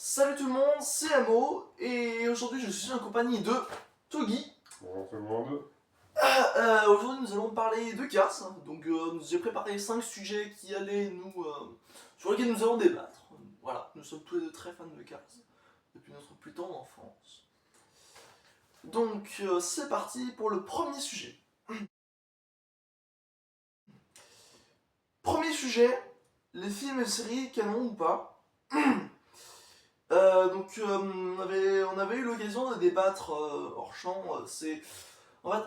Salut tout le monde, c'est Amo, et aujourd'hui je suis en compagnie de Togi. Bonjour tout le monde. Aujourd'hui nous allons parler de Cars, donc j'ai préparé 5 sujets sur lesquels nous allons débattre. Voilà, nous sommes tous les deux très fans de Cars, depuis notre plus tendre enfance. Donc c'est parti pour le premier sujet. Premier sujet, les films et séries canon ou pas. On avait eu l'occasion de débattre hors champ. En fait,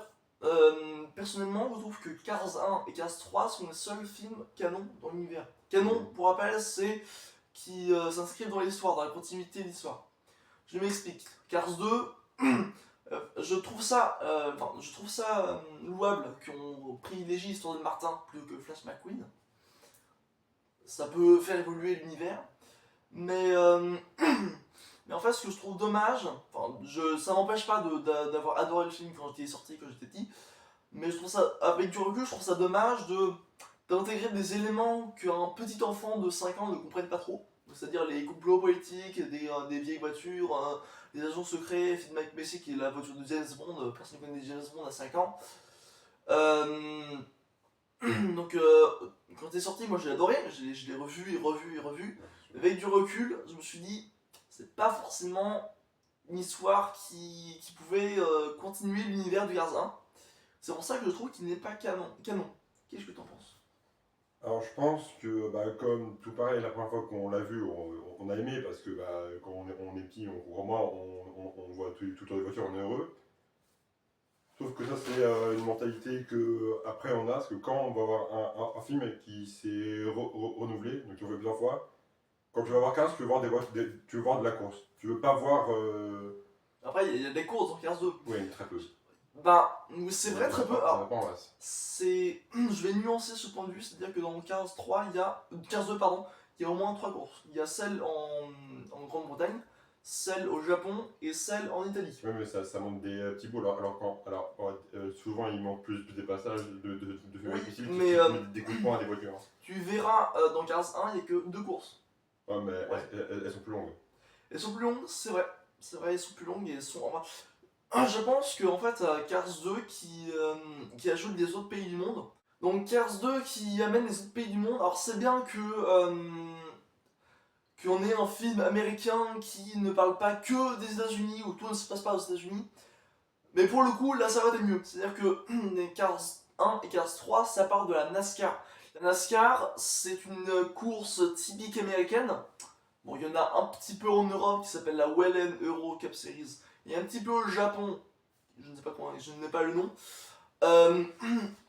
personnellement, je trouve que Cars 1 et Cars 3 sont les seuls films canon dans l'univers. Canon, pour rappel, c'est qui s'inscrivent dans l'histoire, dans la continuité de l'histoire. Je m'explique. Cars 2, je trouve ça louable qu'on privilégie l'histoire de Martin plus que Flash McQueen. Ça peut faire évoluer l'univers. Mais en fait, ce que je trouve dommage, ça m'empêche pas d'avoir adoré le film quand j'étais sorti, quand j'étais petit, mais je trouve ça, avec du recul, je trouve ça dommage d'intégrer des éléments qu'un petit enfant de 5 ans ne comprenne pas trop, c'est-à-dire les complots politiques, des vieilles voitures, des agents secrets, Phil McMessy qui est la voiture de James Bond, personne ne connaît James Bond à 5 ans. Quand c'est sorti, moi j'ai adoré, je l'ai revu et revu et revu. Avec du recul, je me suis dit, c'est pas forcément une histoire qui pouvait continuer l'univers du Cars 1. C'est pour ça que je trouve qu'il n'est pas canon. Qu'est-ce que t'en penses? Alors je pense que comme tout pareil, la première fois qu'on l'a vu, on a aimé parce que quand on est petit, on voit tout autour des voitures, on est heureux. Sauf que ça c'est une mentalité que après on a, parce que quand on va voir un film qui s'est renouvelé, donc on fait plusieurs fois, quand tu vas voir 15, tu veux voir tu veux voir de la course. Tu veux pas voir... Après, il y a des courses dans Cars 2. Oui, très peu. C'est vrai, très peu. Alors, je vais nuancer ce point de vue, c'est-à-dire que dans Cars 3, Cars 2, pardon, il y a au moins 3 courses. Il y a celle en Grande-Bretagne, celle au Japon et celle en Italie. Oui, mais ça monte des petits bouts. Souvent, il manque plus des passages de Oui, possible mais qui mettent des coups de poing à des voitures. tu verras dans Cars 1, il n'y a que 2 courses. Ouais, mais Ouais. elles sont plus longues. Elles sont plus longues, c'est vrai. C'est vrai, elles sont plus longues et elles sont. Je pense que en fait, Cars 2 qui ajoute des autres pays du monde. Donc Cars 2 qui amène les autres pays du monde. Alors c'est bien qu'on ait un film américain qui ne parle pas que des États-Unis, où tout ne se passe pas aux États-Unis. Mais pour le coup, là ça va être mieux. C'est-à-dire que les Cars 1 et Cars 3, ça parle de la NASCAR. La NASCAR, c'est une course typique américaine. Bon, il y en a un petit peu en Europe qui s'appelle la Wellen Euro Cup Series. Il y a un petit peu au Japon, je ne sais pas comment, je n'ai pas le nom.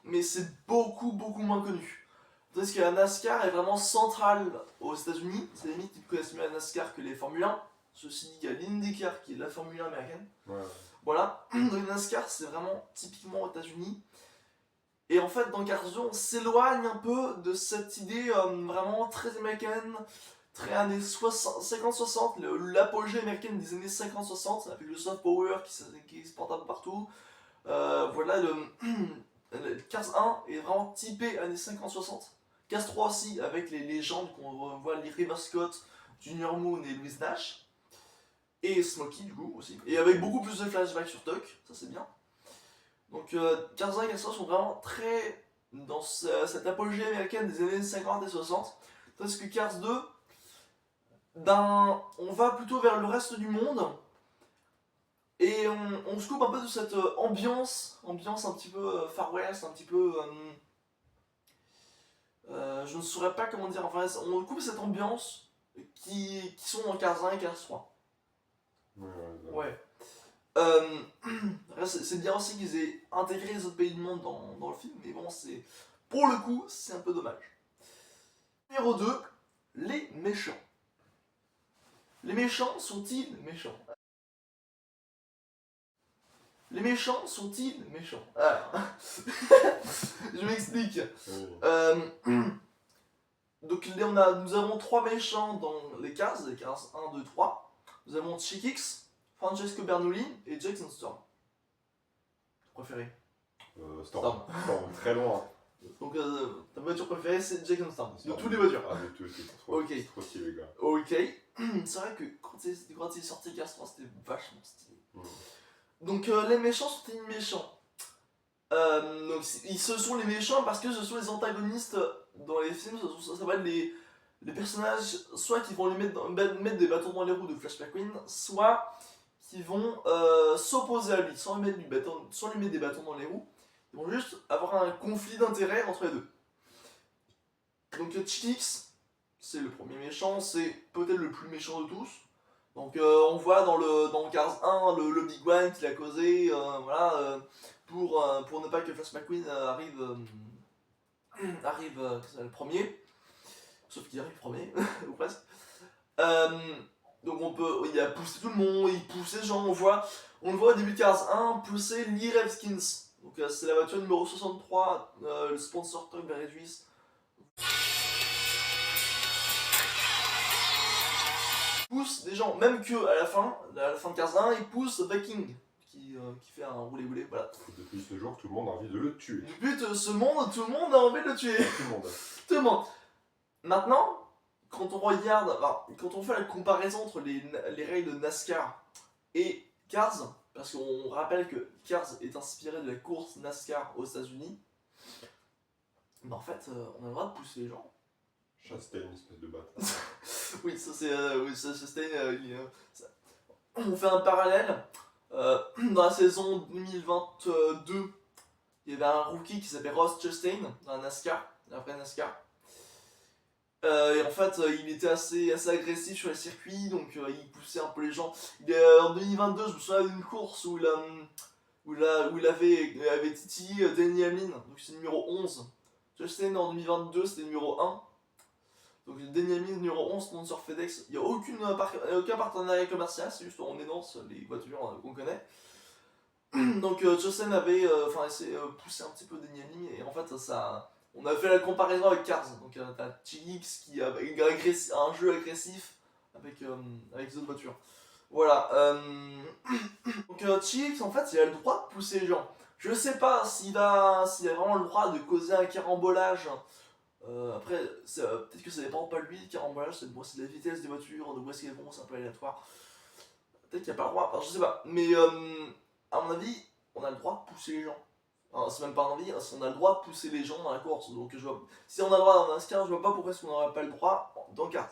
Mais c'est beaucoup moins connu. Tandis que la NASCAR est vraiment centrale aux États-Unis. C'est limite, ils connaissent mieux la NASCAR que les Formule 1. Ceci dit, il y a l'IndyCar qui est la Formule 1 américaine. Ouais. Voilà. Donc la NASCAR, c'est vraiment typiquement aux États-Unis. Et en fait, dans Cars 2, on s'éloigne un peu de cette idée vraiment très américaine, très années 50-60, l'apogée américaine des années 50-60, avec le soft power qui se porte un peu partout. Le Cars 1 est vraiment typé années 50-60. Cars 3 aussi, avec les légendes qu'on voit, les River Scott, Junior Moon et Louis Nash. Et Smokey du coup aussi. Et avec beaucoup plus de flashbacks sur Tuck, ça c'est bien. Donc Cars 1 et Cars 3 sont vraiment très dans cette apogée américaine des années 50 et 60. Tandis que Cars 2, on va plutôt vers le reste du monde. Et on se coupe un peu de cette ambiance un petit peu Far West, un petit peu... je ne saurais pas comment dire, enfin on coupe cette ambiance qui sont dans Cars 1 et Cars 3. Ouais. C'est bien aussi qu'ils aient intégré les autres pays du monde dans le film, mais bon, pour le coup, c'est un peu dommage. Numéro 2, les méchants. Les méchants sont-ils méchants? Les méchants sont-ils méchants? Alors, je m'explique. Donc nous avons 3 méchants dans les Cars 1, 2, 3. Nous avons Chick Hicks, Francesco Bernoulli et Jason Storm. Préféré? Storm, très loin. Donc ta voiture préférée c'est Jason Storm, de toutes les voitures. Ah, de tout, c'est trop stylé, gars. Ok. c'est vrai que quand il est sorti Cars 3, c'était vachement stylé. Mm. Donc les méchants sont les méchants. Donc ce sont les méchants parce que ce sont les antagonistes dans les films, ça va être les personnages soit qui vont lui mettre des bâtons dans les roues de Flash McQueen, soit qui vont s'opposer à lui, sans lui mettre des bâtons dans les roues. Ils vont juste avoir un conflit d'intérêts entre les deux. Donc Chickix, c'est le premier méchant, c'est peut-être le plus méchant de tous. Donc on voit dans Cars 1 le Big One qu'il a causé, voilà, pour ne pas que Flash McQueen arrive le premier. Sauf qu'il arrive premier, ou presque. Donc il a poussé tout le monde, il pousse les gens, on le voit au début de Cars 1 pousser Lee Revskins. Donc c'est la voiture numéro 63, le sponsor Truck Barry Juice. Pousse des gens, même que à la fin de Cars 1, il pousse The King, qui fait un roulé-roulé, voilà. Depuis ce jour, tout le monde a envie de le tuer. Depuis ce monde, tout le monde a envie de le tuer. Tout le monde. Tout le monde. Maintenant, quand on regarde, quand on fait la comparaison entre les règles de NASCAR et Cars, parce qu'on rappelle que Cars est inspiré de la course NASCAR aux États-Unis, mais en fait, on a le droit de pousser les gens. Chastain, une espèce de bâtard. Oui, ça c'est. Oui, ça, on fait un parallèle. Dans la saison 2022, il y avait un rookie qui s'appelait Ross Chastain dans la NASCAR, la vraie NASCAR. Et en fait, il était assez agressif sur les circuits, donc il poussait un peu les gens. En 2022, je me souviens d'une course où il avait titillé Denny Hamlin, donc c'est numéro 11. Chastain en 2022, c'était numéro 1. Donc Denny Hamlin numéro 11, sponsor FedEx. Il n'y a aucun partenariat commercial, c'est juste on énonce les voitures qu'on connaît. Donc Chastain avait essayé de pousser un petit peu Denny Hamlin, et en fait ça... On a fait la comparaison avec Cars, donc t'as Chickix qui a un jeu agressif avec les autres voitures. Voilà. Donc Chickix, en fait, il a le droit de pousser les gens. Je sais pas s'il a vraiment le droit de causer un carambolage. Après, peut-être que ça dépend pas de lui, le carambolage, c'est la vitesse des voitures, de où est-ce qu'elles vont, c'est un peu aléatoire. Peut-être qu'il n'y a pas le droit, enfin, je sais pas. Mais à mon avis, on a le droit de pousser les gens. Enfin, c'est même pas un envie, on a le droit de pousser les gens dans la course. Donc si on a le droit dans NASCAR, je vois pas pourquoi est-ce qu'on n'aurait pas le droit dans Cars.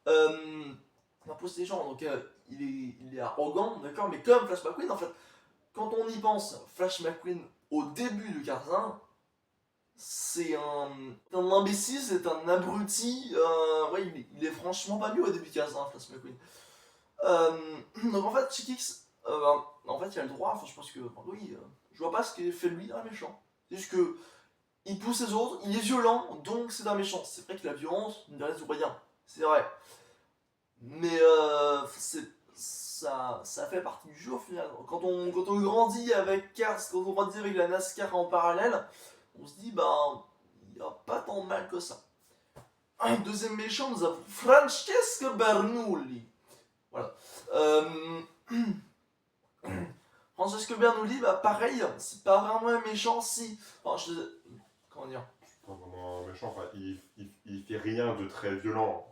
On pousse les gens, donc il est arrogant, d'accord, mais comme Flash McQueen, en fait, quand on y pense, Flash McQueen au début de Cars 1, c'est un imbécile, c'est un abruti, ouais, il est franchement pas mieux au début de Cars 1, Flash McQueen. Donc en fait, Chickix, en fait, il a le droit, enfin, je pense que, oui, je vois pas ce qu'il fait lui un méchant. C'est juste que, il pousse les autres, il est violent, donc c'est un méchant. C'est vrai que la violence ne reste rien, c'est vrai. Mais ça fait partie du jeu au final. Quand on grandit avec Cars, quand on grandit avec la NASCAR en parallèle, on se dit, il n'y a pas tant de mal que ça. Un deuxième méchant, nous avons Francesco Bernoulli. Voilà. Francesco Bernoulli, pareil, c'est pas vraiment un méchant, si. Enfin, comment dire? C'est pas vraiment méchant, enfin, il fait rien de très violent.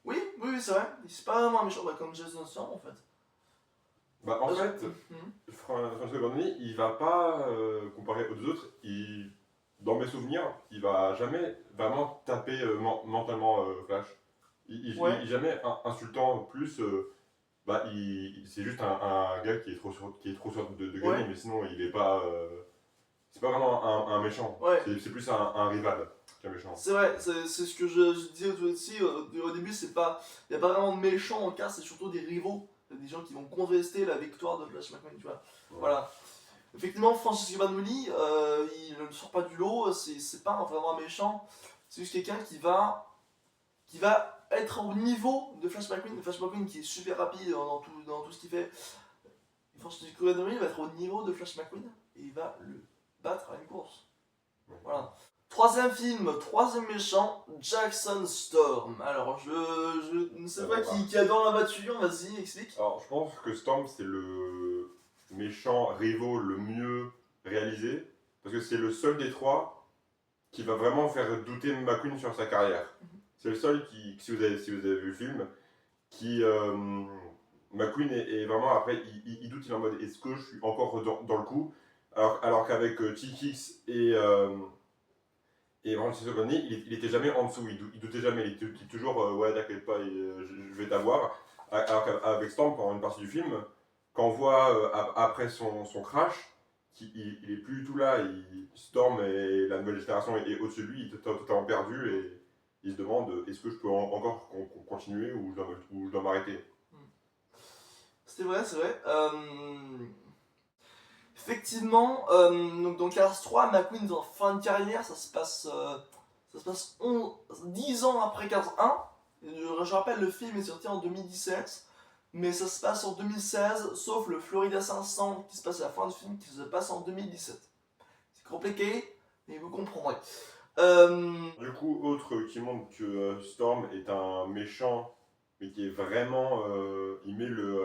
Oui, c'est vrai. C'est pas vraiment un méchant, comme Jason Storm en fait. En fait, François Bernoulli, il va pas, comparé aux deux autres, dans mes souvenirs, il va jamais vraiment taper mentalement Flash. Ouais. Il jamais insultant plus. C'est juste un gars qui est trop sûr de gagner, Ouais. mais sinon il est pas. C'est pas vraiment un méchant. Ouais. C'est plus un rival qu'un méchant. C'est vrai, c'est ce que je disais aussi au début, il n'y a pas vraiment de méchants en Cars, c'est surtout des rivaux, des gens qui vont contester la victoire de Flash McQueen, tu vois. Ouais. Voilà. Effectivement, Francesco Bernoulli, il ne sort pas du lot, c'est pas vraiment un méchant, c'est juste quelqu'un qui va être au niveau de Flash McQueen. Flash McQueen qui est super rapide dans tout ce qu'il fait. Francesco Bernoulli va être au niveau de Flash McQueen et il va le battre à une course. Voilà. Troisième film, troisième méchant, Jackson Storm. Alors, je ne sais pas qui adore la voiture, vas-y, explique. Alors, je pense que Storm, c'est le méchant rivaux le mieux réalisé, parce que c'est le seul des trois qui va vraiment faire douter McQueen sur sa carrière. C'est le seul qui, si vous avez vu le film, qui McQueen est vraiment après, il doute, il est en mode est-ce que je suis encore dans le coup, alors qu'avec T-Kix et Francis O'Connor, il était jamais en dessous, il doutait jamais, il était toujours ouais, t'inquiète pas, je vais t'avoir. Alors qu'avec Storm, pendant une partie du film, quand on voit après son crash, il est plus du tout là, Storm et la nouvelle génération est au-dessus de lui, il est totalement perdu et il se demande est-ce que je peux encore continuer ou je dois m'arrêter. C'est vrai, c'est vrai. Effectivement, donc dans Cars 3, McQueen en fin de carrière, ça se passe 10 ans après Cars 1. Je rappelle, le film est sorti en 2017, mais ça se passe en 2016, sauf le Florida 500 qui se passe à la fin du film qui se passe en 2017. C'est compliqué, mais vous comprendrez. Du coup, autre qui montre que Storm est un méchant, mais qui est vraiment. Il met le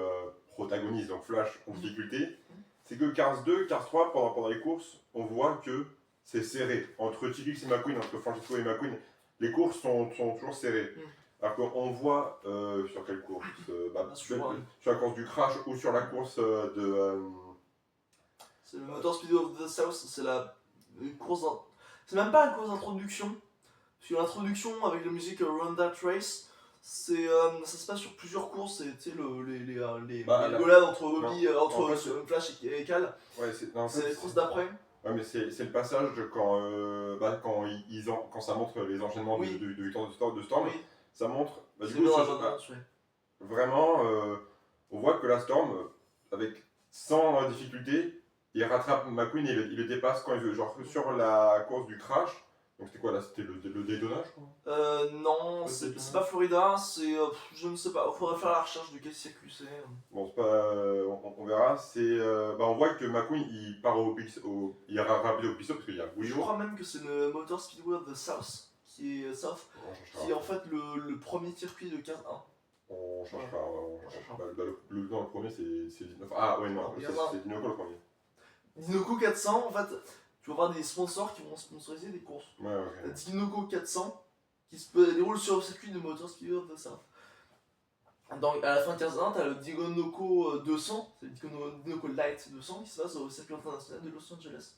protagoniste, donc Flash, en difficulté. C'est que Cars 2, Cars 3, pendant les courses, on voit que c'est serré. Entre T-Rex et McQueen, entre Francisco et McQueen, les courses sont toujours serrées. Alors qu'on voit sur quelle course sur la course du crash ou sur la course c'est le Motor Speedway of the South, c'est la course. C'est même pas une course d'introduction. Sur l'introduction avec la musique Run That Race, ça se passe sur plusieurs courses. C'est les golades entre Flash et Cal. Ouais, c'est les courses d'après. Ouais, mais c'est le passage quand ça montre les enchaînements de victoire de Storm. Oui. Ça montre. Du coup, vraiment, on voit que la Storm, avec 100 difficultés, il rattrape McQueen et il le dépasse quand il veut. Genre sur la course du crash. Donc c'était quoi là? C'était le Daytona, je crois. Non, c'est pas Florida, c'est. Je ne sais pas, il faudrait faire la recherche de quel circuit c'est. Bon, c'est pas. On verra. On voit que McQueen il part il ira rapide au pit-stop parce qu'il y a Willow. Je crois même que c'est le Motor Speedway of the South, qui est en fait le premier circuit de 15-1. On cherchera. Le premier c'est 19. Ah ouais, non, c'est Dinoco le premier. Dinoco 400, en fait, tu vas avoir des sponsors qui vont sponsoriser des courses. Ouais, ok. Dinoco 400 qui se déroule sur le circuit de Motor Speedway of the South. Donc, à la fin de 15-1, t'as le Dinoco 200, c'est le Dinoco Light 200 qui se passe au circuit international de Los Angeles.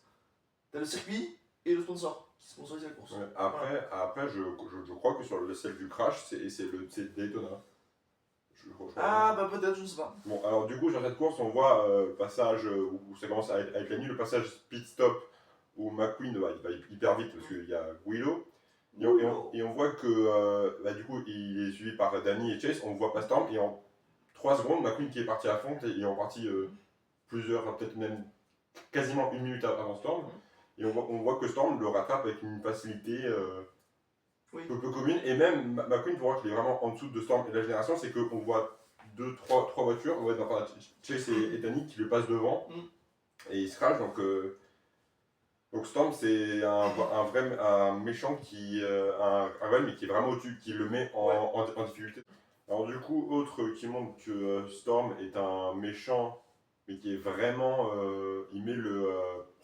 T'as le circuit et le sponsor qui sponsorise la course. Ouais, après je crois que sur le celle du crash, c'est Daytona. Bah peut-être, je ne sais pas. Bon, alors du coup, sur cette course, on voit le passage où ça commence à être la nuit, le passage pit stop où McQueen il va hyper vite parce qu'il y a Willow. Et on voit que du coup, il est suivi par Danny et Chase, on voit pas Storm, et en 3 secondes, McQueen qui est parti à fond, il est en partie peut-être même quasiment 1 minute avant Storm. Et on voit que Storm le rattrape avec une facilité peu commune. Et même McQueen, pour voir qu'il est vraiment en dessous de Storm et de la génération, c'est qu'on voit 3 voitures, on voit Chase et Danny qui le passent devant, et il se crash. Donc Storm, c'est un méchant un rebelle, mais qui est vraiment au-dessus, qui le met en difficulté. Alors du coup, autre qui montre que Storm est un méchant, mais qui est vraiment, il met le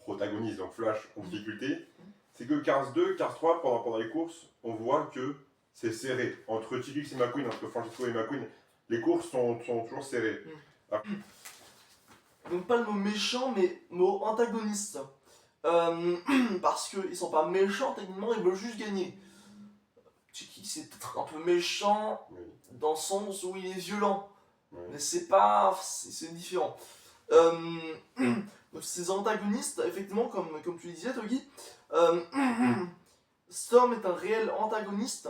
protagoniste, donc Flash, en difficulté. C'est que Cars 2, Cars 3, pendant les courses, on voit que c'est serré. Entre T-Rex et McQueen, entre Francisco et McQueen, les courses sont toujours serrées. Donc pas le mot méchant, mais le mot antagoniste. Parce qu'ils sont pas méchants, techniquement, ils veulent juste gagner. T-Rex c'est peut-être un peu méchant, dans le sens où il est violent. Mais c'est pas... c'est différent. Donc ces antagonistes, effectivement, comme tu disais, Togi, Storm est un réel antagoniste,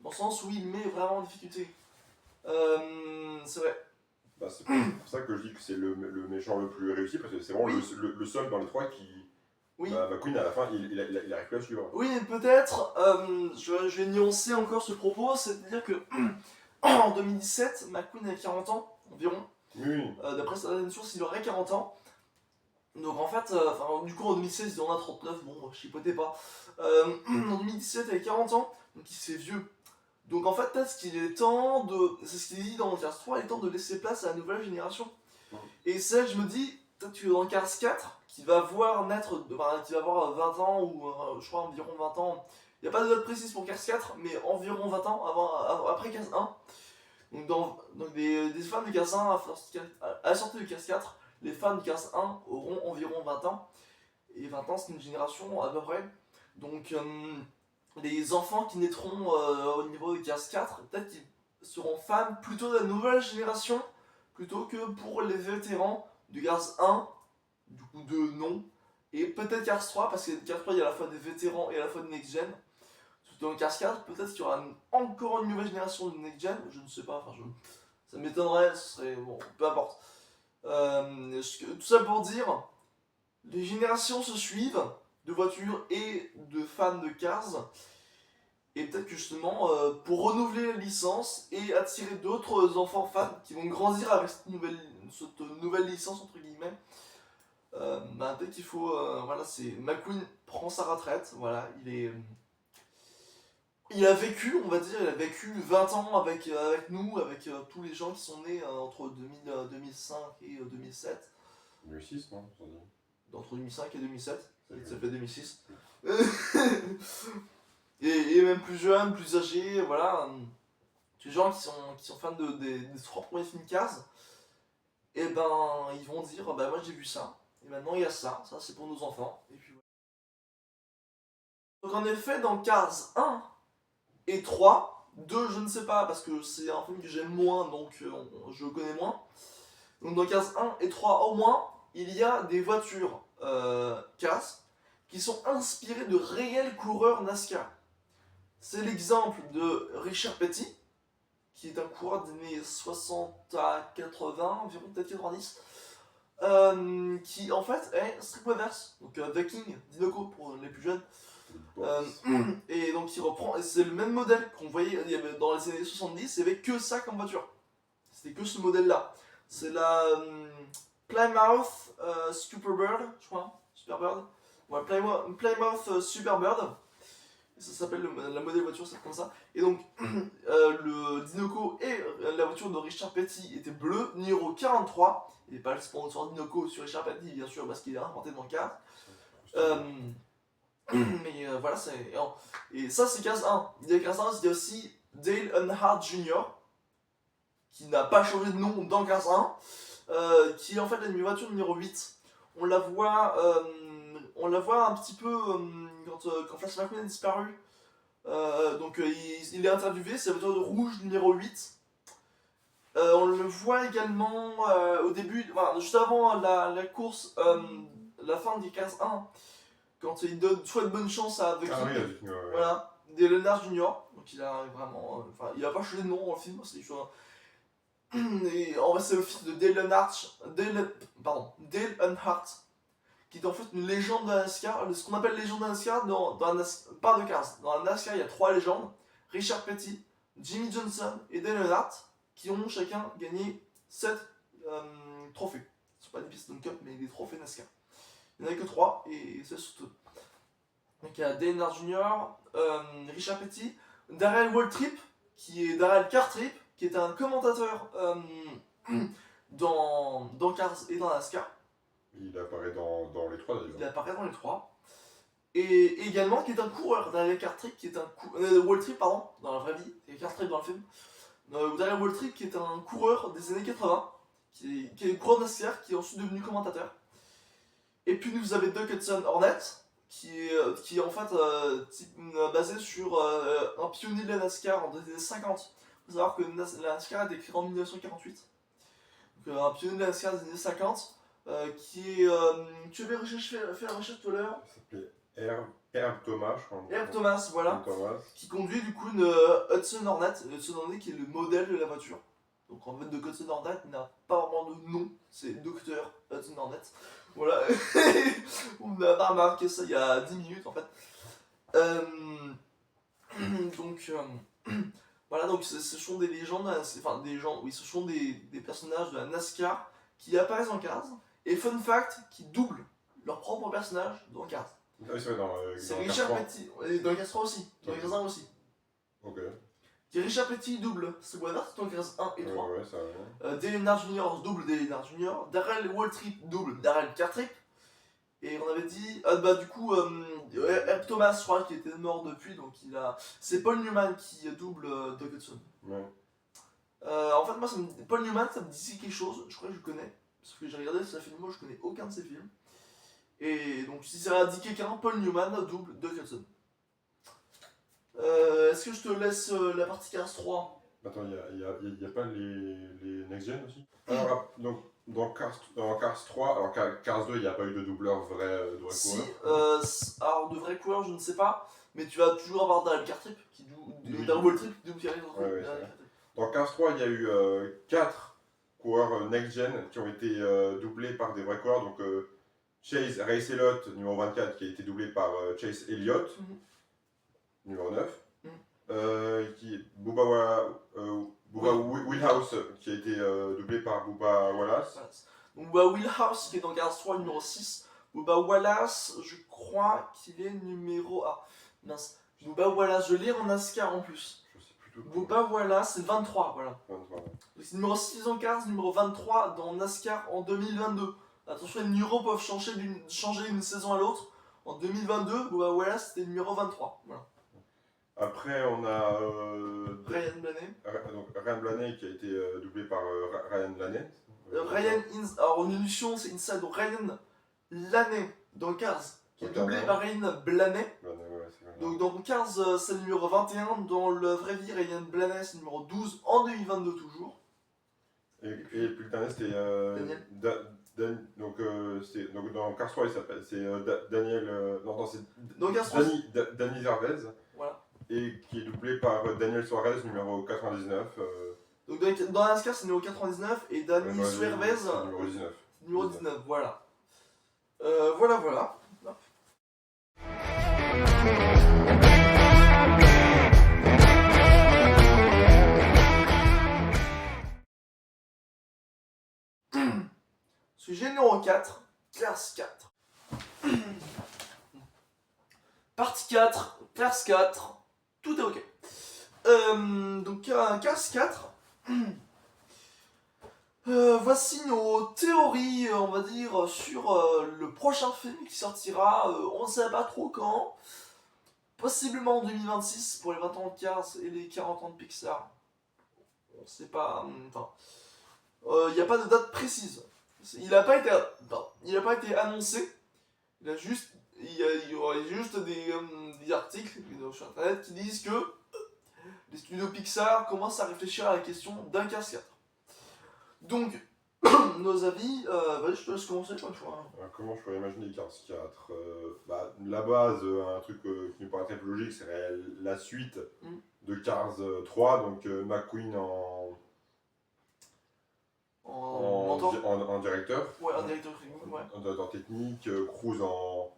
dans le sens où il met vraiment en difficulté. C'est vrai. C'est pour ça que je dis que c'est le méchant le plus réussi, parce que c'est vraiment le seul dans les 3 qui... McQueen, à la fin, il arrive plus à suivre. Oui, mais peut-être, je vais nuancer encore ce propos, c'est-à-dire que en 2017, McQueen a 40 ans environ. Oui. D'après certaines sources, il aurait 40 ans. Donc en fait, du coup en 2016 il en a 39, bon, je chipotais pas. En 2017 il avait 40 ans, donc il se fait vieux. Donc en fait peut-être qu'il est temps de, c'est ce qu'il dit dans Cars 3, il est temps de laisser place à la nouvelle génération. Et c'est là que je me dis, peut-être que dans Cars 4, qui va voir naître, qui va avoir 20 ans, ou je crois environ 20 ans, il n'y a pas de date précise pour Cars 4, mais environ 20 ans après Cars 1, Donc des fans de Cars 1 à la sortie de Cars 4, les fans de Cars 1 auront environ 20 ans. Et 20 ans, c'est une génération à peu près. Donc les enfants qui naîtront au niveau de Cars 4, peut-être qu'ils seront fans plutôt de la nouvelle génération, plutôt que pour les vétérans de Cars 1, du coup de non. Et peut-être Cars 3, parce que Cars 3, il y a à la fois des vétérans et à la fois des next-gen. Dans Cars 4, peut-être qu'il y aura encore une nouvelle génération de next-gen, je ne sais pas, ça m'étonnerait, ce serait. Bon, peu importe. Tout ça pour dire, les générations se suivent de voitures et de fans de Cars. Et peut-être que justement, pour renouveler la licence et attirer d'autres enfants fans qui vont grandir avec cette nouvelle licence, entre guillemets, peut-être qu'il faut. Voilà, c'est. McQueen prend sa retraite, voilà, il a vécu, on va dire, il a vécu 20 ans avec nous, avec tous les gens qui sont nés entre 2005 et 2007. 2006, non ça dit. Entre 2005 et 2007, ça fait 2006. Oui. et même plus jeunes, plus âgés, voilà. Les gens qui sont fans des 3 premiers films Cars, et ben ils vont dire, bah moi j'ai vu ça, et maintenant il y a ça c'est pour nos enfants. Et puis voilà. Donc en effet, dans Cars 1 et 3, 2 je ne sais pas, parce que c'est un film que j'aime moins, donc je le connais moins. Donc dans Cars 1 et 3 au moins, il y a des voitures Cars qui sont inspirées de réels coureurs NASCAR. C'est l'exemple de Richard Petty, qui est un coureur des années 60 à 80, environ peut-être 90, qui en fait est Street Brothers, donc The King, Dinoco pour les plus jeunes. Et donc il reprend, et c'est le même modèle qu'on voyait dans les années 70, il n'y avait que ça comme voiture. C'était que ce modèle-là. C'est la Plymouth Superbird, je crois. Superbird. Ouais, Plymouth Superbird. Ça s'appelle la modèle voiture, c'est comme ça. Et donc, le Dinoco et la voiture de Richard Petty était bleu, numéro 43. Il n'est pas le sponsor Dinoco sur Richard Petty, bien sûr, parce qu'il est inventé dans le cadre. Mais voilà, c'est. Et ça, c'est Cars 1. Il y a Cars 1, il y a aussi Dale Earnhardt Jr., qui n'a pas changé de nom dans Cars 1, qui est en fait la voiture numéro 8. On la voit un petit peu quand Flash McQueen a disparu. Donc il est interviewé, c'est la voiture de rouge numéro 8. On le voit également au début, voilà, juste avant la course, la fin des Cars 1, quand il souhaite bonne chance à The King. Ah oui, avec ouais. Voilà, Dale Earnhardt Jr. Donc il a vraiment. Il a pas changé de nom dans le film, c'est juste. Et en vrai, c'est le fils de Dale Earnhardt, qui est en fait une légende de la NASCAR. Ce qu'on appelle légende de la NASCAR, pas de Cars. Dans la NASCAR, il y a 3 légendes: Richard Petty, Jimmy Johnson et Dale Earnhardt, qui ont chacun gagné 7 trophées. Ce ne sont pas des Piston Cup, mais des trophées NASCAR. Il n'y en a que 3, et c'est surtout. Donc il y a Dale Earnhardt Jr., Richard Petty, Darrell Waltrip, qui est Darrell Cartrip, qui est un commentateur dans Cars et dans NASCAR. Il apparaît dans les 3 d'ailleurs. Il apparaît dans les 3. Et également qui est un coureur. Darrell Cartrip, qui est un Waltrip, pardon, dans la vraie vie. Il y a Cartrip dans le film. Darrell Waltrip, qui est un coureur des années 80, qui est coureur NASCAR, qui est ensuite devenu commentateur. Et puis vous avez Doug Hudson Hornet, qui est en fait basé sur un pionnier de la NASCAR des années 50. Il faut savoir que la NASCAR a été créée en 1948. Donc un pionnier de la NASCAR des années 50, qui est. Tu avais fait la recherche tout à l'heure. Il s'appelait Herb Thomas, je crois. Herb Thomas, voilà. Thomas. Qui conduit du coup une Hudson Hornet. Hudson Hornet qui est le modèle de la voiture. Donc en fait, de Hudson Hornet n'a pas vraiment de nom, c'est Dr Hudson Hornet. Voilà. On a pas remarqué ça il y a 10 minutes en fait. Donc. Voilà, donc ce sont des légendes, enfin des gens, oui, ce sont des personnages de la NASCAR qui apparaissent dans Cars, et fun fact, qui doublent leur propre personnage dans Cars. Ah oui, c'est vrai, c'est Richard Petty, et dans Cars 3 aussi, dans Cars 1 aussi. Ok. Et Richard Petty double Street Brothers dans Cars 1 et 3. Ouais, ça va. Dale Earnhardt Jr. double Dale Earnhardt Jr. Darrell Waltrip double Darrell Cartrip. Et on avait dit, du coup, Herb Thomas, je crois, qui était mort depuis, donc c'est Paul Newman qui double Doug Hudson. Ouais. En fait, moi, Paul Newman, ça me dit quelque chose, je crois que je connais. Parce que j'ai regardé sa filmo, je connais aucun de ses films. Et donc, si ça a dit quelqu'un, Paul Newman, double Doug Hudson. Est-ce que je te laisse la partie Cars 3? Attends, il y a pas les Next Gen aussi? Alors, donc, dans Cars 3, alors Cars 2, il n'y a pas eu de doubleur vrai, de vrai Si, coureur. alors de vrais coureurs, je ne sais pas, mais tu vas toujours avoir Daryl Cartrip qui Oui. Daryl Waltrip qui double Thierry Ouais, ouais, Daryl c'est vrai. Cartrip. Dans Cars 3, il y a eu 4 coureurs Next Gen qui ont été doublés par des vrais coureurs. Donc, Chase Race Elliott, numéro 24, qui a été doublé par Chase Elliott, numéro 9. Bubba Wheelhouse, qui a été doublé par Bubba Wallace. Donc Bubba Wheelhouse qui est dans Cars 3 numéro 6. Bubba Wallace, je crois qu'il est numéro... Ah, mince. Bubba Wallace, je l'ai en NASCAR en plus. Je sais plus tout. Bubba Wallace, c'est 23, voilà. 23. C'est numéro 6 en Cars, numéro 23 dans NASCAR en 2022. Attention, les numéros peuvent changer d'une saison à l'autre. En 2022, Bubba Wallace c'était numéro 23. Voilà. Après, on a Ryan Blaney. donc Ryan Blaney qui a été doublé par Ryan Blaney. Alors en édition, c'est Inside Ryan Laney dans Cars, qui est doublé par Ryan Blaney. Donc dans Cars, c'est le numéro 21. Dans la vraie vie, Ryan Blaney, c'est le numéro 12 en 2022 toujours. Et puis le dernier, c'était Daniel. donc dans Cars 3, il s'appelle Daniel. Non, c'est dans Cars 3, Danny Zarvez. Voilà. Et qui est doublé par Daniel Suarez, numéro 99. Donc dans NASCAR, c'est numéro 99 et Danny Suarez, numéro 19. Numéro 19, voilà. Voilà. Sujet numéro 4, Cars 4. Partie 4, Cars 4, tout est ok. Donc Cars 4, voici nos théories, on va dire, sur le prochain film qui sortira, on ne sait pas trop quand, possiblement en 2026 pour les 20 ans de Cars et les 40 ans de Pixar. On ne sait pas, enfin, il n'y a pas de date précise. Il n'a pas été annoncé, il y aurait juste des articles sur internet qui disent que les studios Pixar commencent à réfléchir à la question d'un Cars 4. Donc, nos avis, vas-y, je te laisse commencer une fois. Comment je pourrais imaginer Cars 4 la base, un truc qui nous paraît très logique, serait la suite de Cars 3, donc McQueen en directeur. Ouais, en directeur technique, ouais. En directeur technique, Cruise en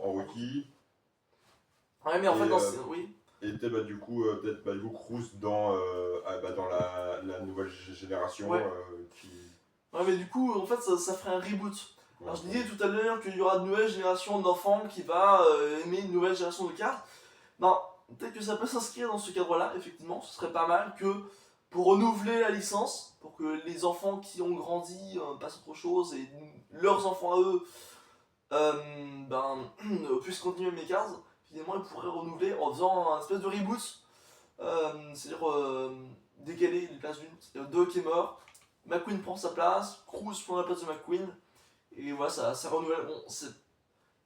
rookie. Ouais, mais en fait, oui. Et peut-être du coup Cruise dans la nouvelle génération. Ouais. Ouais, mais du coup, en fait, ça ferait un reboot. Ouais, alors, je disais tout à l'heure qu'il y aura une nouvelle génération d'enfants qui va aimer une nouvelle génération de cartes. Ben, peut-être que ça peut s'inscrire dans ce cadre-là, effectivement. Ce serait pas mal que, pour renouveler la licence, pour que les enfants qui ont grandi passent à autre chose et leurs enfants à eux puissent continuer mes Cars, finalement, ils pourraient renouveler en faisant un espèce de reboot. C'est-à-dire décaler les places d'une. C'est-à-dire Doc est mort, McQueen prend sa place, Cruise prend la place de McQueen, et voilà, ça renouvelle. Bon, c'est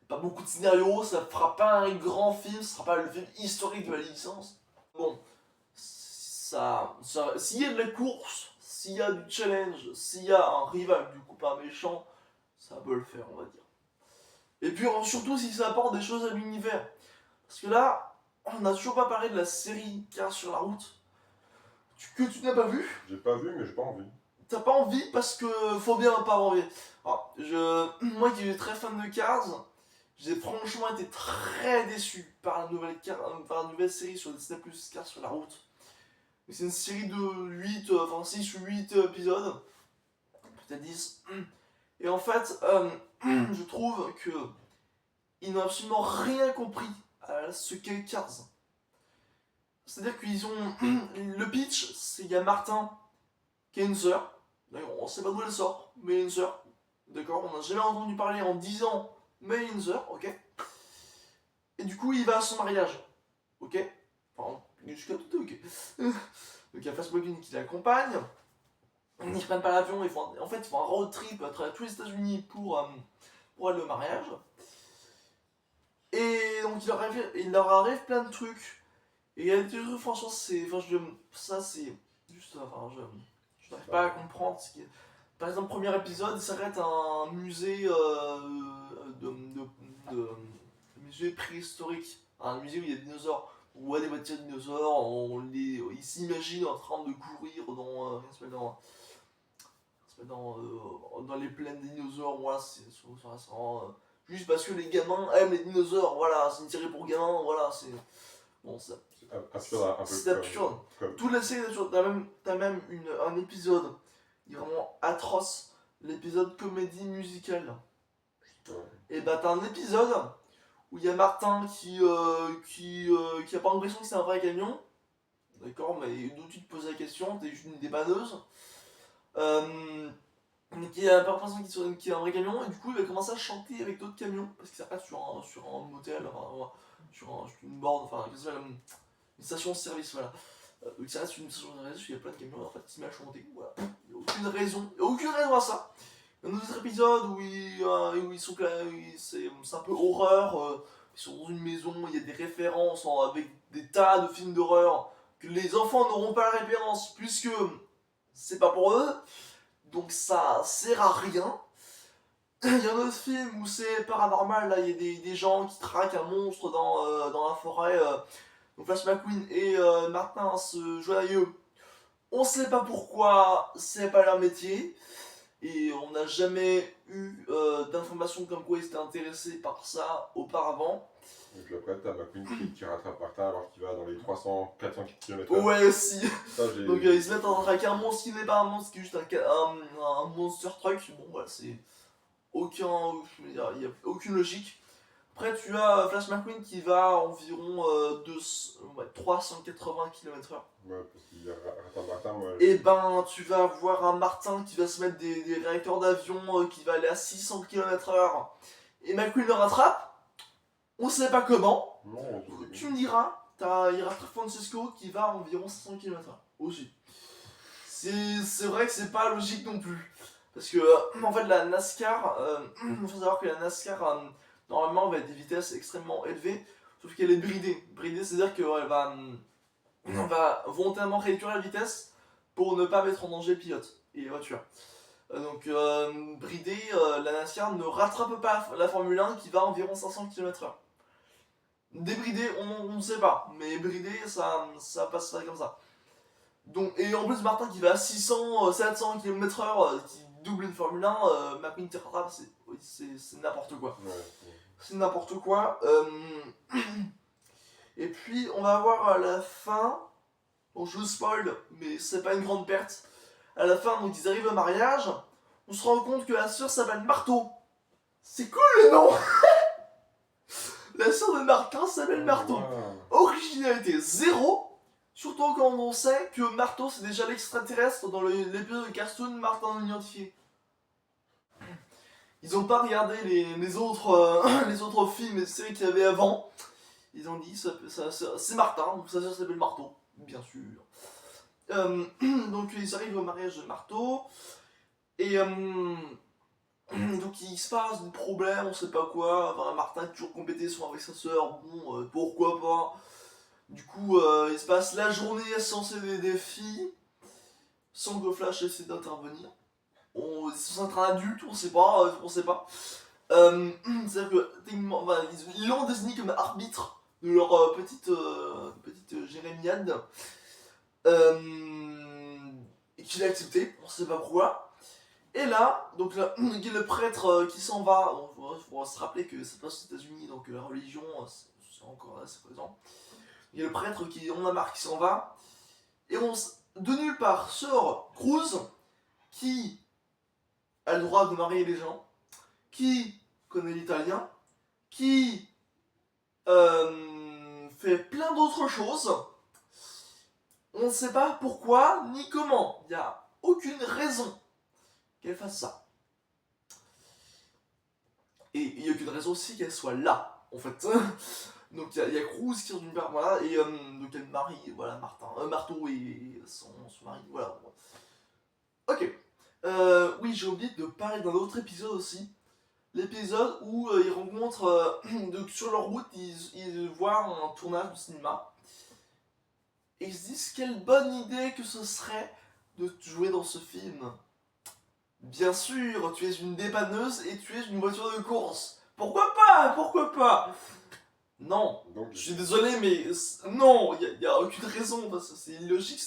pas beaucoup de scénarios, ça fera pas un grand film, ce sera pas le film historique de la licence. Bon, s'il y a de la course, s'il y a du challenge, s'il y a un rival, du coup pas méchant, ça peut le faire, on va dire. Et puis surtout si ça apporte des choses à l'univers. Parce que là, on n'a toujours pas parlé de la série Cars sur la route, que tu n'as pas vu. J'ai pas vu, mais j'ai pas envie. T'as pas envie parce que faut bien pas avoir envie. Alors, moi qui suis très fan de Cars, j'ai franchement été très déçu par la nouvelle série sur Disney+, Cars sur la route. C'est une série de 6 ou 8 épisodes, peut-être 10. Et en fait, je trouve que ils n'ont absolument rien compris à ce qu'est Cars. C'est-à-dire qu'ils ont... Le pitch, c'est qu'il y a Martin qui a une sœur. D'ailleurs, on sait pas d'où elle sort, mais il y a une sœur. D'accord, on n'a jamais entendu parler en 10 ans, mais il y a une sœur, ok. Et du coup, il va à son mariage, ok. Enfin, jusqu'à tout, ok. Donc il y a Flash McQueen qui l'accompagne. Ils prennent pas l'avion, ils font un road trip à travers tous les États-Unis pour aller au mariage. Et donc il leur arrive plein de trucs. Et il y a des trucs, franchement, ça c'est juste. Je n'arrive pas à comprendre ce qui est. Par exemple, premier épisode, il s'arrête à un musée musée préhistorique. Un musée où il y a des dinosaures. On voit des voitures de dinosaures, ils s'imaginent en train de courir dans les plaines des dinosaures. Voilà, c'est vraiment, juste parce que les gamins aiment les dinosaures. Voilà, c'est une série pour gamins. Voilà, c'est. Bon, ça. C'est absurde. Toute la série, t'as même un épisode, il est vraiment atroce, l'épisode comédie musicale. Ouais. Et bah t'as un épisode où il y a Martin qui a pas l'impression que c'est un vrai camion. D'accord, mais d'où tu te poses la question, t'es juste une dépanneuse. Qui a pas l'impression qu'il est un vrai camion, et du coup il va commencer à chanter avec d'autres camions, parce qu'il s'arrête sur un motel, sur une borne, une station-service, voilà. Il s'arrête sur une station-service où il y a plein de camions, en fait, il se met à chanter, voilà. Il n'y a aucune raison à ça. Il y a un autre épisode où ils sont c'est un peu horreur, ils sont dans une maison, il y a des références avec des tas de films d'horreur que les enfants n'auront pas la référence puisque c'est pas pour eux, donc ça sert à rien. Il y a un autre film où c'est paranormal, là il y a des gens qui traquent un monstre dans la forêt, donc Flash McQueen et Martin se joyeux. On sait pas pourquoi, c'est pas leur métier. Et on n'a jamais eu d'informations comme quoi ils étaient intéressés par ça auparavant. Et puis après, t'as McQueen qui rattrape Martin alors qu'il va dans les 300-400 km/h. Ouais, aussi. Donc ils se mettent en train avec un monstre qui n'est pas un monstre, qui est juste un monster truck. Bon, voilà, c'est il n'y a aucune logique. Après, tu as Flash McQueen qui va à environ 380 km/h. Ouais, parce qu'il rattrape Martin, moi. Et ben, tu vas voir un Martin qui va se mettre des réacteurs d'avion, qui va aller à 600 km/h. Et McQueen le rattrape. On sait pas comment. Non, Tu me diras, il rattrape Francesco qui va à environ 500 km/h aussi. C'est vrai que c'est pas logique non plus. Parce que, en fait, la NASCAR, il faut savoir que la NASCAR, normalement, va être des vitesses extrêmement élevées, sauf qu'elle est bridée. Bridée, c'est-à-dire qu'elle va volontairement réduire la vitesse pour ne pas mettre en danger le pilote et les voitures. Donc, bridée, la NASCAR ne rattrape pas la Formule 1 qui va à environ 500 km/h. Débridé, on ne sait pas, mais bridé, ça passe pas comme ça. Donc, et en plus, Martin qui va à 600, 700 km/h, qui double une Formule 1, McQueen qui rattrape, c'est n'importe quoi. Ouais. C'est n'importe quoi. Et puis, on va voir à la fin, bon, je vous spoil, mais c'est pas une grande perte. À la fin, donc ils arrivent au mariage, on se rend compte que la sœur s'appelle Marteau. C'est cool le nom. La sœur de Martin s'appelle Marteau. Originalité zéro. Surtout quand on sait que Marteau c'est déjà l'extraterrestre dans l'épisode de Cartoon Martin non identifié. Ils ont pas regardé les autres films et séries qu'il y avait avant. Ils ont dit c'est Martin, donc sa sœur s'appelle Marteau, bien sûr. Donc ils arrivent au mariage de Marteau. Et donc il se passe des problèmes, on sait pas quoi. Enfin, Martin est toujours compétition avec sa sœur, bon, pourquoi pas. Du coup, il se passe la journée sans des défis, sans que Flash essaie d'intervenir. Ils sont en train d'adulte, on sait pas. C'est-à-dire que techniquement, ils l'ont désigné comme arbitre de leur petite jérémiade. Et qu'il a accepté, on sait pas pourquoi. Et là, donc là, il y a le prêtre qui s'en va. Il faut se rappeler que ça passe aux États-Unis, donc la religion, c'est encore assez présent. Il y a le prêtre qui en a marre qui s'en va. Et de nulle part sort Cruz, qui a le droit de marier les gens, qui connaît l'italien, qui fait plein d'autres choses. On ne sait pas pourquoi ni comment. Il n'y a aucune raison qu'elle fasse ça. Et il n'y a aucune raison aussi qu'elle soit là, en fait. Donc il y a Cruz qui sort d'une part, voilà, et donc il y a Marie, voilà, Marteau et son mari, voilà. Ok. Oui, j'ai oublié de parler d'un autre épisode aussi. L'épisode où ils rencontrent, donc sur leur route, ils voient un tournage de cinéma. Et ils se disent quelle bonne idée que ce serait de jouer dans ce film. Bien sûr, tu es une dépanneuse et tu es une voiture de course. Pourquoi pas? Pourquoi pas? Non, Donc, je suis désolé, mais non, il y a aucune raison, parce que c'est illogique,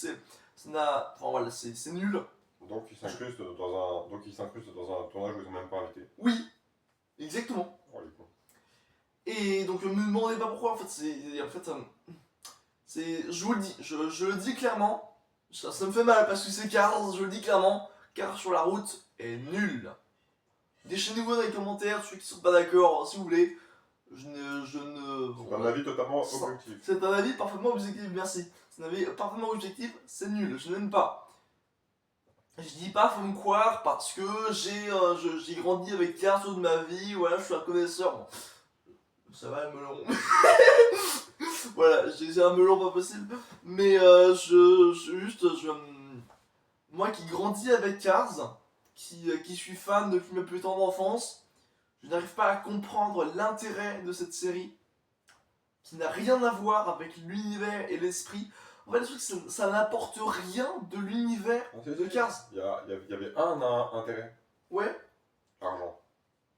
enfin voilà, c'est nul. donc il s'incruste dans un tournage où ils sont même pas invités. Oui, exactement. Oh, les cons. Et donc ne me demandez pas pourquoi, en fait, je vous le dis, je le dis clairement, ça me fait mal parce que c'est Cars, je le dis clairement, Cars sur la route est nul. Déchaînez-vous dans les commentaires, ceux qui sont pas d'accord, si vous voulez. C'est un avis totalement objectif. C'est un avis parfaitement objectif, merci. C'est un avis parfaitement objectif, c'est nul, je n'aime pas. Je dis pas faut me croire parce que j'ai grandi avec Cars toute ma vie, voilà, je suis un connaisseur. Bon, ça va, le melon. Voilà, j'ai un melon pas possible. Mais moi qui grandis avec Cars, qui suis fan depuis ma plus tendre enfance, je n'arrive pas à comprendre l'intérêt de cette série, qui n'a rien à voir avec l'univers et l'esprit. En fait, le truc, ça n'apporte rien de l'univers de Cars. Il y avait un intérêt. Ouais, Argent.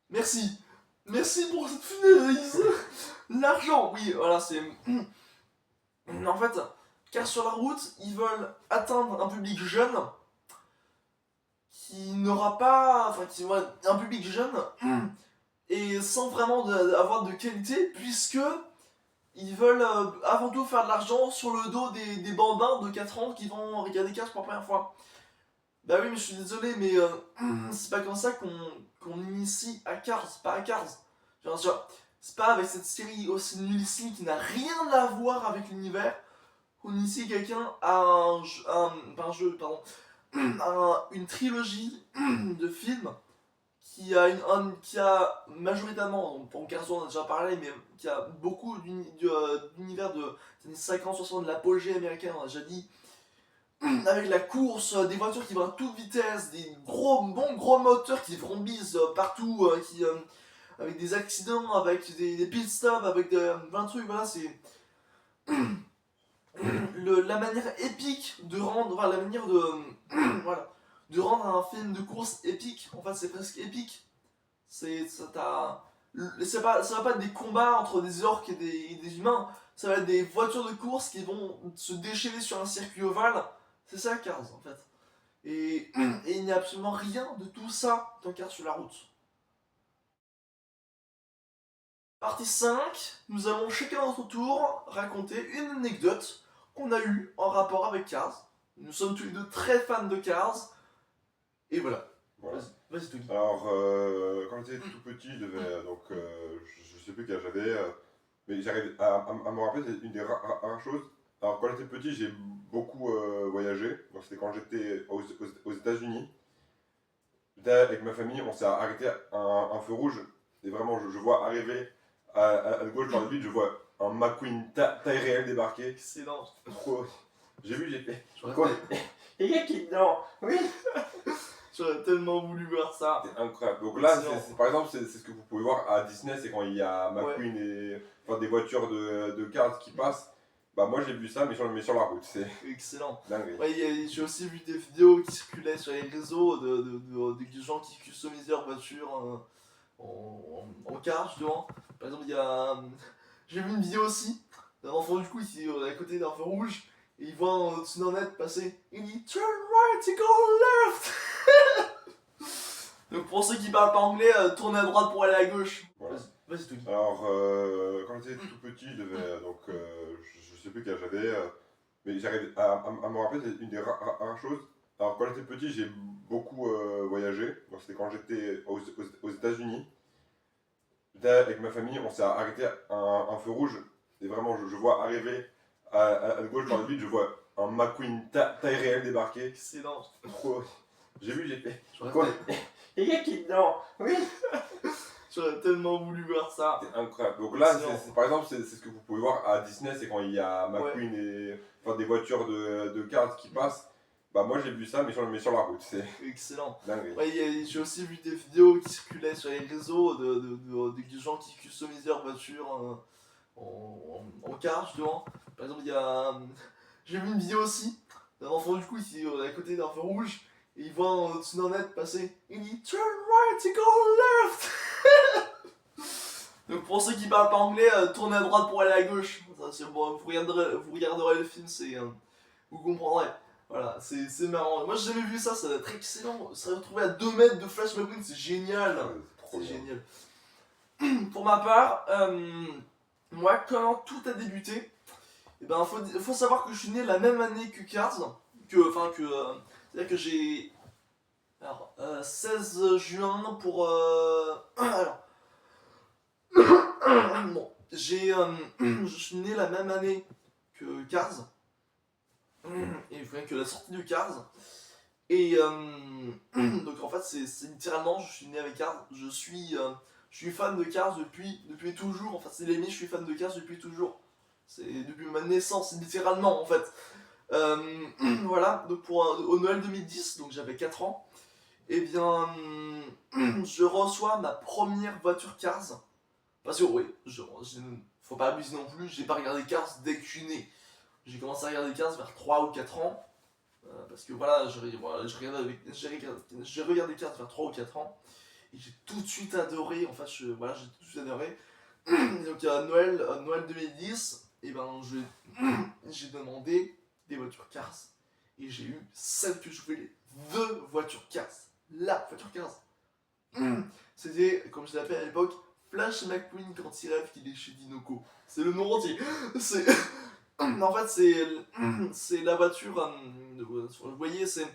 merci. Merci pour cette finalise. L'argent, oui, voilà, c'est... En fait, Cars sur la route, ils veulent atteindre un public jeune qui n'aura pas... Enfin, un public jeune et sans vraiment avoir de qualité, puisque ils veulent avant tout faire de l'argent sur le dos des bambins de 4 ans qui vont regarder Cars pour la première fois. Bah oui, mais je suis désolé, mais c'est pas comme ça qu'on initie à Cars, pas à Cars. C'est pas avec cette série aussi nullissime qui n'a rien à voir avec l'univers qu'on initie quelqu'un à une trilogie de films qui a majoritairement, pour Cars on a déjà parlé, mais qui a beaucoup d'univers des années 50-60, de l'apogée américaine, on a déjà dit, avec la course, des voitures qui vont à toute vitesse, des bons gros moteurs qui vrombissent partout, avec des accidents, avec des pit stops, avec plein de trucs, voilà, c'est la manière épique de rendre, enfin, la manière de, voilà, de rendre un film de course épique, en fait c'est presque épique, ça va pas être des combats entre des orques et des humains, ça va être des voitures de course qui vont se déchaîner sur un circuit ovale, c'est ça Cars en fait. Et il n'y a absolument rien de tout ça dans Cars sur la route. Partie 5, nous allons chacun à notre tour raconter une anecdote qu'on a eue en rapport avec Cars. Nous sommes tous les deux très fans de Cars. Et voilà. Voilà. Vas-y, Togi. Alors, quand j'étais tout petit, je devais, donc, je sais plus quel âge j'avais, mais j'arrive à me rappeler, c'est une des rares choses. Alors, quand j'étais petit, j'ai beaucoup voyagé. Donc, c'était quand j'étais aux États-Unis. J'étais avec ma famille, on s'est arrêté à un feu rouge. Et vraiment, je vois arriver à gauche par le vide, je vois un McQueen taille réelle débarquer. Excellent. Trop. J'ai vu, j'ai fait. Quoi? Il y a qui est dedans? Oui! J'aurais tellement voulu voir ça. C'est incroyable. Donc là, Excellent. par exemple, c'est ce que vous pouvez voir à Disney, c'est quand il y a McQueen et enfin, des voitures de Cars qui passent. Bah moi j'ai vu ça, mais sur la route, c'est Excellent. dingue. Ouais, j'ai aussi vu des vidéos qui circulaient sur les réseaux de gens qui customisaient leur voiture en car, justement. Par exemple, j'ai vu une vidéo aussi d'un enfant du coup qui est à côté d'un feu rouge et il voit un Tsunonet passer. Il dit turn right to go left. Donc pour ceux qui parlent pas anglais, tournez à droite pour aller à gauche. Voilà. Vas-y, Togi. Alors, quand j'étais tout petit, je devais, donc, je sais plus quel âge j'avais, mais j'arrive à me rappeler, c'est une des rares choses. Alors, quand j'étais petit, j'ai beaucoup voyagé. Donc, c'était quand j'étais aux États-Unis. J'étais avec ma famille, on s'est arrêté à un feu rouge. Et vraiment, je vois arriver à gauche par le vide, je vois un McQueen taille réelle débarquer. Excellent. Trop. J'ai vu, j'ai fait. Quoi? Il y a qui est dedans? Oui! J'aurais tellement voulu voir ça. C'est incroyable. Donc là, Excellent. par exemple, c'est ce que vous pouvez voir à Disney, c'est quand il y a Ouais. McQueen et enfin, des voitures de cars qui passent. Bah moi j'ai vu ça, mais sur la route, c'est Excellent. dingue. Ouais, j'ai aussi vu des vidéos qui circulaient sur les réseaux de gens qui customisent leur voiture en car, justement. Par exemple, j'ai vu une vidéo aussi d'un enfant, du coup, qui est à côté d'un feu rouge, et il voit un dessus d'un net passer. Il dit turn right to go left. Donc pour ceux qui parlent pas anglais, tournez à droite pour aller à gauche. Ça, bon, vous regarderez le film, vous comprendrez. Voilà, c'est marrant. Moi j'ai jamais vu ça, ça va être excellent. Se retrouver à 2 mètres de Flash McQueen, c'est génial. Trop C'est bien. génial. Pour ma part, moi, comment tout a débuté, eh ben, faut savoir que je suis né la même année que Cars. C'est-à-dire que j'ai. Alors, 16 juin pour. Alors. Bon, je suis né la même année que Cars. Et enfin, que la sortie de Cars. Et donc en fait, c'est littéralement, je suis né avec Cars. Je suis fan de Cars depuis toujours. Enfin, c'est l'aimé, je suis fan de Cars depuis toujours. C'est depuis ma naissance, littéralement en fait. Voilà, donc au Noël 2010, donc j'avais 4 ans, et bien je reçois ma première voiture Cars. Parce que oui, faut pas abuser non plus, j'ai pas regardé Cars dès que je suis né. J'ai commencé à regarder Cars vers 3 ou 4 ans. Parce que voilà, j'ai regardé Cars vers 3 ou 4 ans. Et j'ai tout de suite adoré, en fait, j'ai tout de suite adoré. Donc à Noël 2010, et ben j'ai demandé des voitures Cars. Et j'ai eu celle que je voulais, the voiture Cars. La voiture Cars. C'était, comme je l'appelais à l'époque, Flash McQueen quand il rêve qu'il est chez Dinoco. C'est le nom entier. C'est... En fait, c'est la voiture. Vous voyez, c'est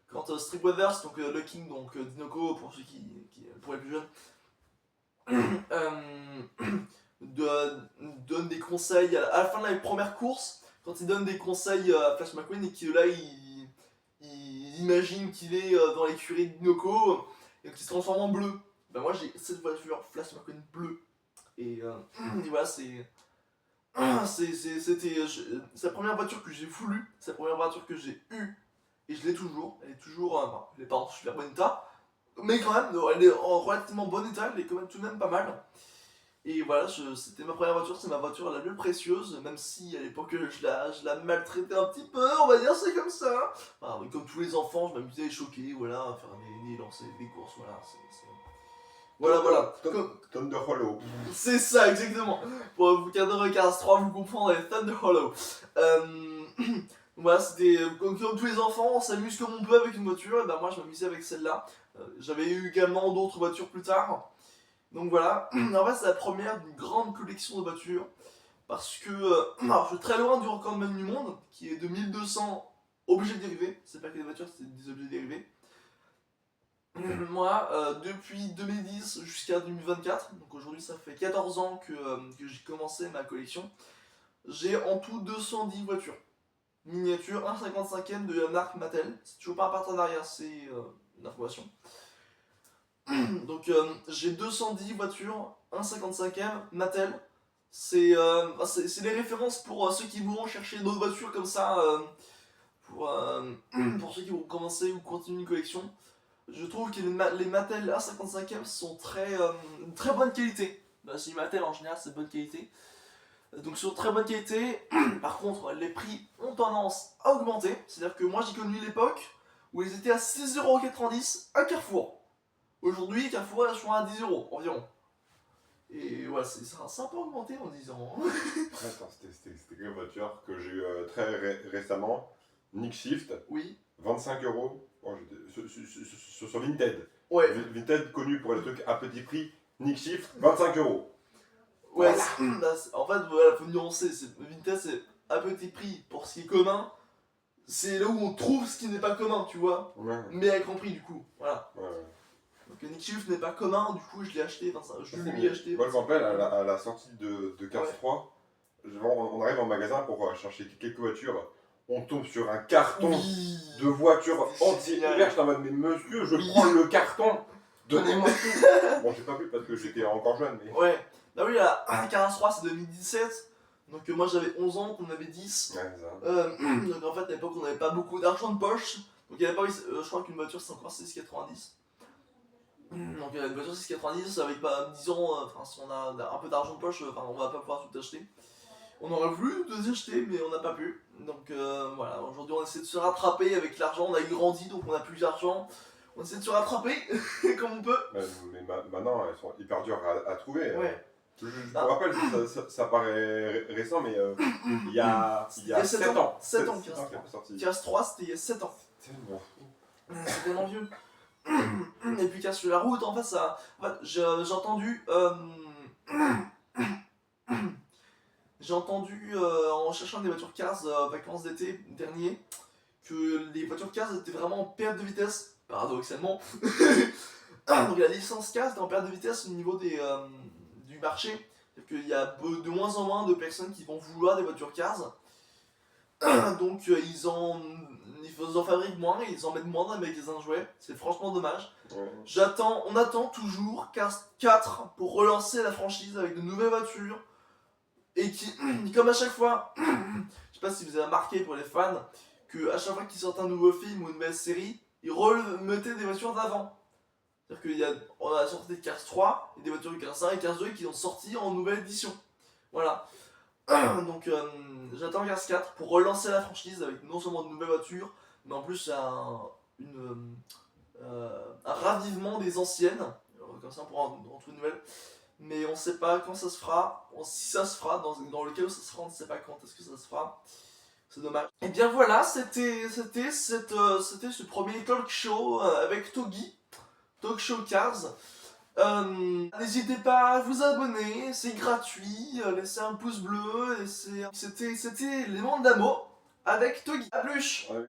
quand Street Brothers, donc le King, donc Dinoco pour ceux pour les plus jeunes, donne des conseils à la fin de la première course, quand il donne des conseils à Flash McQueen et que là il imagine qu'il est dans l'écurie de Dinoco et qu'il se transforme en bleu. Ben moi j'ai cette voiture Flash McQueen bleu. Et voilà, c'est la première voiture que j'ai voulu, c'est la première voiture que j'ai eue, et je l'ai toujours. Elle est toujours, elle est pas en super bon état, mais quand même, elle est en relativement bon état, elle est quand même tout de même pas mal. Et voilà, c'était ma première voiture, c'est ma voiture la plus précieuse, même si à l'époque je la maltraitais un petit peu, on va dire, c'est comme ça. Enfin, comme tous les enfants, je m'amusais à les choquer, voilà, à faire des lancers, des courses, voilà, voilà. Thunder Hollow. C'est ça, exactement. Pour vous regarder Cars 3, vous comprendrez Thunder Hollow. Voilà, c'était comme tous les enfants, on s'amuse comme on peut avec une voiture, et ben moi je m'amusais avec celle-là. J'avais eu également d'autres voitures plus tard. Donc voilà, en fait c'est la première d'une grande collection de voitures. Parce que alors, je suis très loin du record même du monde, qui est de 1200 objets dérivés. C'est pas que des voitures, c'est des objets dérivés. Moi, depuis 2010 jusqu'à 2024, donc aujourd'hui ça fait 14 ans que j'ai commencé ma collection, j'ai en tout 210 voitures. Miniature, 1,55ème de la marque Mattel. C'est toujours pas un partenariat, c'est une information. Donc j'ai 210 voitures, 1,55ème Mattel. C'est les références pour ceux qui voudront chercher d'autres voitures comme ça, pour ceux qui vont commencer ou continuer une collection. Je trouve que les Mattel A55M sont très bonne qualité. Bah, si Mattel en général c'est bonne qualité. Donc sur très bonne qualité. Par contre les prix ont tendance à augmenter. C'est-à-dire que moi j'ai connu l'époque où ils étaient à 6,90€ à Carrefour. Aujourd'hui Carrefour ils sont à 10€ environ. Et voilà, ça a un peu augmenté en 10 ans. Attends, c'était quelle voiture que j'ai eu très récemment? Nick Shift. Oui. 25€. Oh, sur Vinted. Ouais. Vinted connu pour les trucs à petit prix. Nick Shift, 25€. Ouais, Voilà. en fait, voilà, faut nuancer. Vinted, c'est à petit prix pour ce qui est commun. C'est là où on trouve ce qui n'est pas commun, tu vois. Ouais. Mais à grand prix, du coup. Voilà. Ouais. Donc Nick Shift n'est pas commun, du coup, je l'ai acheté. Enfin, je lui ai acheté. Moi, je me rappelle, à la sortie de Cars 3, on arrive en magasin pour chercher quelques voitures. On tombe sur un carton Oui. de voitures C'est entières. génial. Je suis en mode, mais monsieur, je Oui. prends le carton. Donnez-moi tout. Bon, j'ai pas vu parce que j'étais encore jeune, mais. Ouais, bah oui, la Cars 3 c'est 2017, donc moi j'avais 11 ans, on avait 10. Ouais, ça. Donc en fait à l'époque on n'avait pas beaucoup d'argent de poche, donc il y avait pas, je crois qu'une voiture c'est encore 6,90. Donc une voiture 6,90 avec pas 10 ans, enfin si on a un peu d'argent de poche, enfin on va pas pouvoir tout acheter. On aurait voulu tout acheter mais on n'a pas pu. Donc voilà, aujourd'hui on essaie de se rattraper avec l'argent, on a grandi donc on a plus d'argent. On essaie de se rattraper comme on peut. Mais maintenant, elles sont hyper dures à trouver. Ouais. Je me rappelle, ça paraît récent, mais il y a 7 ans. 7 ans qu'elle est sortie. Cars 3 c'était il y a 7 ans. Tellement. C'est tellement vieux. Et puis Cars sur la route, en fait, ça. En fait, j'ai entendu. J'ai entendu en cherchant des voitures Cars vacances d'été dernier que les voitures Cars étaient vraiment en perte de vitesse, paradoxalement. Donc la licence Cars est en perte de vitesse au niveau du marché. C'est-à-dire qu'il y a de moins en moins de personnes qui vont vouloir des voitures Cars. Donc ils en fabriquent moins, ils en mettent moins dans les magasins de jouets. C'est franchement dommage. Ouais. On attend toujours Cars 4 pour relancer la franchise avec de nouvelles voitures. Et qui, comme à chaque fois, je sais pas si vous avez remarqué pour les fans, que à chaque fois qu'ils sortent un nouveau film ou une nouvelle série, ils remettaient des voitures d'avant. C'est-à-dire qu'on a sorti Cars 3, et des voitures de Cars 1 et Cars 2 qui ont sorti en nouvelle édition. Voilà. Donc j'attends Cars 4 pour relancer la franchise avec non seulement de nouvelles voitures, mais en plus un ravivement des anciennes. Comme ça on pourra en trouver une nouvelle. Mais on sait pas quand ça se fera. Si ça se fera, dans le cas où ça se fera, on ne sait pas quand est-ce que ça se fera. C'est dommage. Et bien voilà, c'était ce premier talk show avec Togi. Talk show Cars. N'hésitez pas à vous abonner, c'est gratuit, laissez un pouce bleu, c'était les mondes d'amour avec Togi. A plus. Ouais.